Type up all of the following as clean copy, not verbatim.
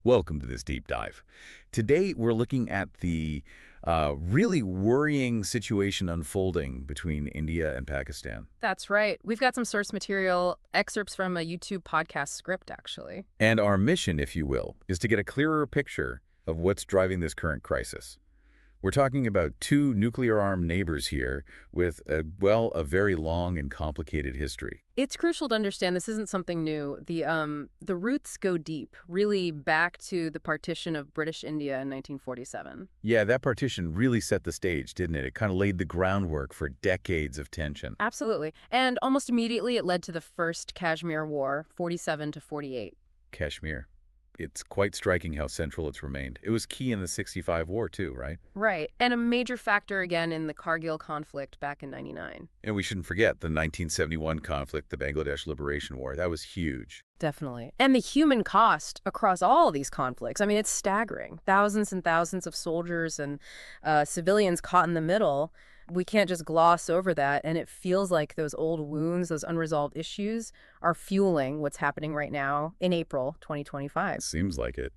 Welcome to this deep dive. Today, we're looking at the really worrying situation unfolding between India and Pakistan. That's right. We've got some source material, excerpts from a YouTube podcast script, actually. And our mission, if you will, is to get a clearer picture of what's driving this current crisis. We're talking about two nuclear-armed neighbors here with, a very long and complicated history. It's crucial to understand this isn't something new. The roots go deep, really back to the partition of British India in 1947. Yeah, that partition really set the stage, didn't it? It kind of laid the groundwork for decades of tension. Absolutely. And almost immediately it led to the First Kashmir War, 47 to 48. Kashmir. It's quite striking how central it's remained. It was key in the '65 war, too, right? Right. And a major factor again in the Kargil conflict back in 99. And we shouldn't forget the 1971 conflict, the Bangladesh Liberation War. That was huge. Definitely. And the human cost across all of these conflicts, I mean, it's staggering. Thousands and thousands of soldiers and civilians caught in the middle. We can't just gloss over that. And it feels like those old wounds, those unresolved issues are fueling what's happening right now in April 2025. Seems like it.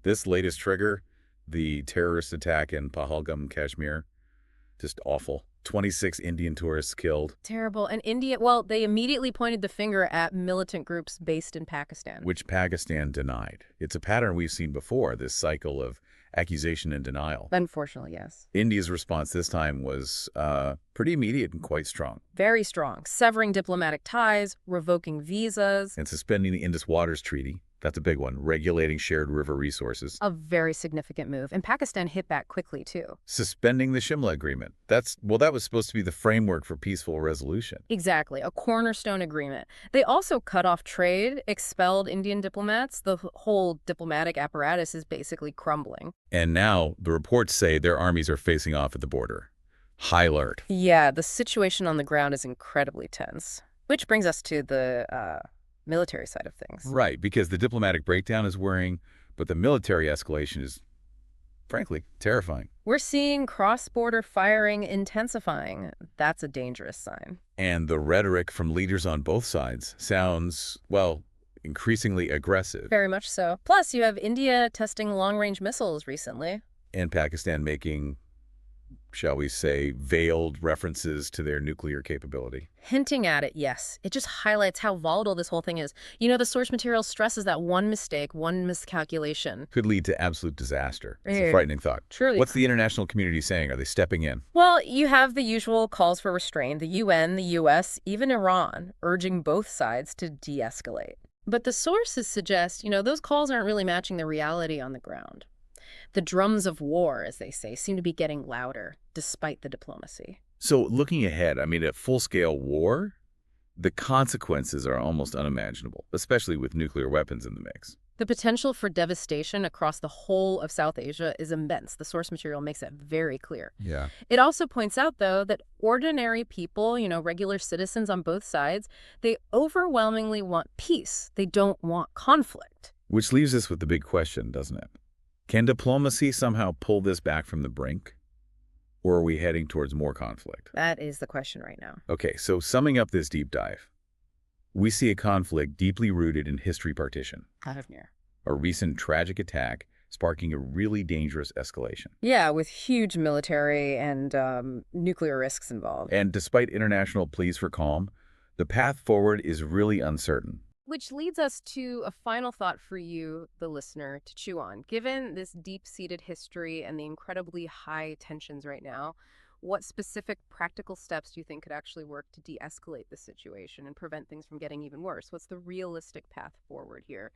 This latest trigger, the terrorist attack in Pahalgam, Kashmir, just awful. 26 Indian tourists killed. Terrible. And India, well, they immediately pointed the finger at militant groups based in Pakistan. Which Pakistan denied. It's a pattern we've seen before, this cycle of accusation and denial. Unfortunately, yes. India's response this time was pretty immediate and quite strong. Very strong. Severing diplomatic ties, revoking visas. And suspending the Indus Waters Treaty. That's a big one. Regulating shared river resources. A very significant move. And Pakistan hit back quickly, too. Suspending the Shimla Agreement. That was supposed to be the framework for peaceful resolution. Exactly. A cornerstone agreement. They also cut off trade, expelled Indian diplomats. The whole diplomatic apparatus is basically crumbling. And now the reports say their armies are facing off at the border. High alert. Yeah, the situation on the ground is incredibly tense. Which brings us to the military side of things. Right, because the diplomatic breakdown is worrying, but the military escalation is, frankly, terrifying. We're seeing cross-border firing intensifying. That's a dangerous sign. And the rhetoric from leaders on both sides sounds, well, increasingly aggressive. Very much so. Plus, you have India testing long-range missiles recently. And Pakistan making, shall we say, veiled references to their nuclear capability. Hinting at it, yes. It just highlights how volatile this whole thing is. You know, the source material stresses that one mistake, one miscalculation Could lead to absolute disaster. It's a frightening thought. Truly. What's the international community saying? Are they stepping in? Well, you have the usual calls for restraint, the UN, the US, even Iran, urging both sides to de-escalate. But the sources suggest, those calls aren't really matching the reality on the ground. The drums of war, as they say, seem to be getting louder, despite the diplomacy. So looking ahead, a full-scale war, the consequences are almost unimaginable, especially with nuclear weapons in the mix. The potential for devastation across the whole of South Asia is immense. The source material makes that very clear. Yeah. It also points out, though, that ordinary people, regular citizens on both sides, they overwhelmingly want peace. They don't want conflict. Which leaves us with the big question, doesn't it? Can diplomacy somehow pull this back from the brink? Or are we heading towards more conflict? That is the question right now. Okay, so summing up this deep dive, we see a conflict deeply rooted in history partition, Kashmir. a recent tragic attack sparking a really dangerous escalation. Yeah, with huge military and nuclear risks involved. And despite international pleas for calm, the path forward is really uncertain. Which leads us to a final thought for you, the listener, to chew on. Given this deep-seated history and the incredibly high tensions right now, what specific practical steps do you think could actually work to de-escalate the situation and prevent things from getting even worse? What's the realistic path forward here?